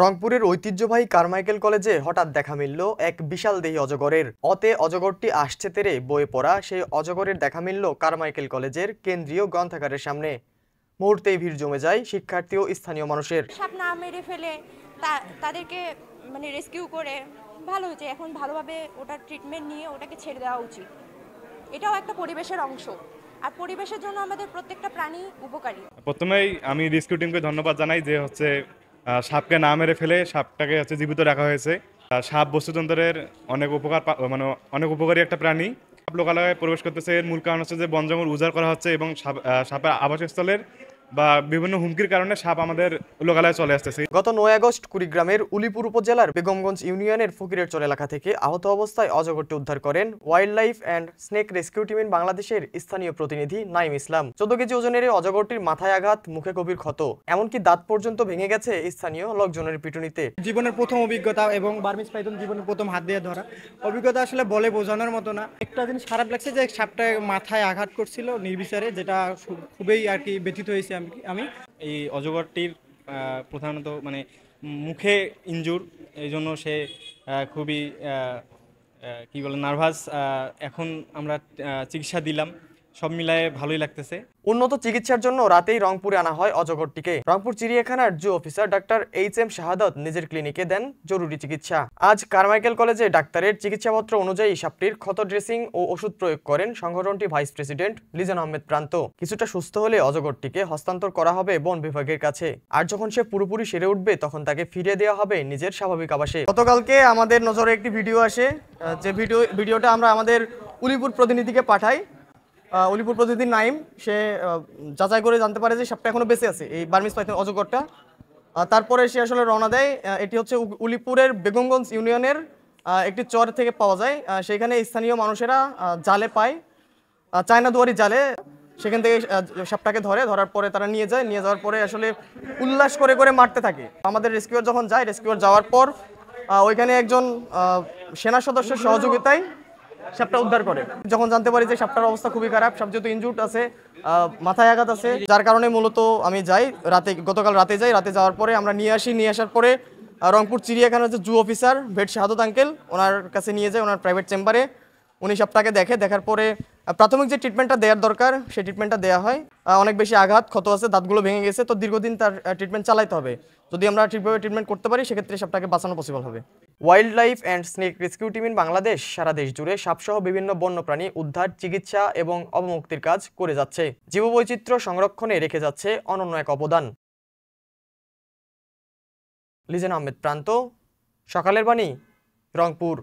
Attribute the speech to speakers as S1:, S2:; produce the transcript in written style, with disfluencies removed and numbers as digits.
S1: রংপুরের ঐতিহ্যবাহী কারমাইকেল কলেজে হঠাৎ দেখা মিলল এক বিশালদেহী অজগরের। অজগরটি আসছে তেরে বয়ে পড়া সেই অজগরের দেখা মিলল কারমাইকেল কলেজের কেন্দ্রীয় গ্রন্থাগারের সামনে। মুহূর্তেই ভিড় জমে যায় শিক্ষার্থী ও স্থানীয় মানুষের।
S2: সাপ না মেরে ফেলে তাদেরকে রেস্কিউ করে ভালো হয়েছে। এখন ভালোভাবে ওটার ট্রিটমেন্ট নিয়ে ওটাকে ছেড়ে দেওয়া উচিত। এটাও একটা পরিবেশের অংশ, আর পরিবেশের জন্য আমাদের প্রত্যেকটা প্রাণী উপকারী।
S3: প্রথমেই আমি রেস্কিউ টিমকে ধন্যবাদ জানাই যে সাপকে না মেরে ফেলে সাপটাকে জীবিত রাখা হয়েছে। সাপ বস্তুতন্ত্রের অনেক উপকার অনেক উপকারী একটা প্রাণী। সাপ লোকালয়ে প্রবেশ করতেছে, এর মূল কারণ হচ্ছে যে বন জঙ্গল উজাড় করা হচ্ছে এবং সাপের আবাসস্থলের বা বিভিন্ন হুমকির কারণে সাপ আমাদের লোকালয়ে চলে আসতেছে।
S1: গত ৯ আগস্ট কুড়িগ্রামের উলিপুর উপজেলার বেগমগঞ্জ ইউনিয়নের ফকিরের চর এলাকা থেকে আহত অবস্থায় অজগরটি উদ্ধার করেন wild life and snake rescue team বাংলাদেশের স্থানীয় প্রতিনিধি নাইম ইসলাম। 14 কেজি ওজনের এই অজগরটির মাথায় আঘাত, মুখে গভীর ক্ষত, এমনকি দাঁত পর্যন্ত ভেঙে গেছে স্থানীয় লোকজনের পিটুনিতে।
S4: জীবনের প্রথম অভিজ্ঞতা এবং বার্মিজ পাইথন জীবনের প্রথম হাত দিয়ে ধরা অভিজ্ঞতা আসলে বলে বোঝানোর মতো না। একটা জিনিস খারাপ লাগছে যে সাপটা মাথায় আঘাত করছিল নির্বিচারে, যেটা খুবই আর কি ব্যথিত হয়েছে আমি।
S5: এই অজগরটির প্রধানত মুখে ইনজুর, এই জন্য সে খুবই কি বলে নার্ভাস। এখন আমরা চিকিৎসা দিলাম, সব মিলায়ে ভালোই লাগতেছে।
S1: উন্নত চিকিৎসার জন্য রাতেই রংপুরে আনা হয় অজগরটিকে। রংপুর চিড়িয়াখানার জু অফিসার ডাক্তার এইচ.এম. শাহাদাত নিজের ক্লিনিকে দেন জরুরি চিকিৎসা। আজ কারমাইকেল কলেজে ডাক্তারের চিকিৎসাপত্র অনুযায়ী সাপটির ক্ষত ড্রেসিং ও ওষুধ প্রয়োগ করেন সংগঠনটির ভাইস প্রেসিডেন্ট লিজন আহমেদ প্রান্ত। কিছুটা সুস্থ হলে অজগরটিকে হস্তান্তর করা হবে বন বিভাগের কাছে। আর যখন সে পুরোপুরি সেরে উঠবে তখন তাকে ফিরিয়ে দেওয়া হবে নিজের স্বাভাবিক আবাসে। গতকালকে আমাদের নজরে একটি ভিডিও আসে, যে ভিডিওটা আমরা আমাদের উলিপুর প্রতিনিধিকে পাঠাই। উলিপুর প্রতিনিধি নাইম সে যাচাই করে জানতে পারে যে সাপটা এখনো বেঁচে আছে, এই বার্মিজ পাইথন অজগরটা। তারপরে সে আসলে রওনা দেয়। এটি হচ্ছে উলিপুরের বেগমগঞ্জ ইউনিয়নের একটি চর থেকে পাওয়া যায়। সেখানে স্থানীয় মানুষেরা জালে পায়, চায়না দুয়ারি জালে, সেখান থেকে সাপটাকে ধরার পরে তারা নিয়ে যাওয়ার পরে আসলে উল্লাস করে করে মারতে থাকে। আমাদের রেস্কিউয়ার যখন যায়, রেস্কিউয়ার যাওয়ার পর ওইখানে একজন সেনা সদস্যের সহযোগিতায় সাপটা উদ্ধার করে। যখন জানতে পারি যে সাপটার অবস্থা খুবই খারাপ, সাপ যেহেতু ইনজুর্ড আছে, মাথায় আঘাত আছে, যার কারণে মূলত আমি যাই গতকাল রাতে রাতে যাওয়ার পরে আমরা নিয়ে আসার পরে রংপুর চিড়িয়াখানার যে জু অফিসার ভেট শাহাদত আঙ্কেল, ওনার কাছে নিয়ে যায়, ওনার প্রাইভেট চেম্বারে। উনি সাপটাকে দেখার পরে প্রাথমিক যে ট্রিটমেন্টটা দেওয়ার দরকার সেই ট্রিটমেন্টটা দেওয়া হয়। অনেক বেশি আঘাত, ক্ষত আছে, দাঁতগুলো ভেঙে গেছে, তো দীর্ঘদিন তার ট্রিটমেন্ট চালাইতে হবে। যদি আমরা ঠিকভাবে ট্রিটমেন্ট করতে পারি সেক্ষেত্রে সাপটাকে বাঁচানো পসিবল হবে। Wild life and snake rescue team Bangladesh সারা দেশ জুড়ে সাপসহ বিভিন্ন বন্যপ্রাণী উদ্ধার, চিকিৎসা এবং অবমুক্তির কাজ করে যাচ্ছে। জীববৈচিত্র্য সংরক্ষণে রেখে যাচ্ছে অনন্য এক অবদান। লিজন আহমেদ প্রান্ত, সকালের বাণী, রংপুর।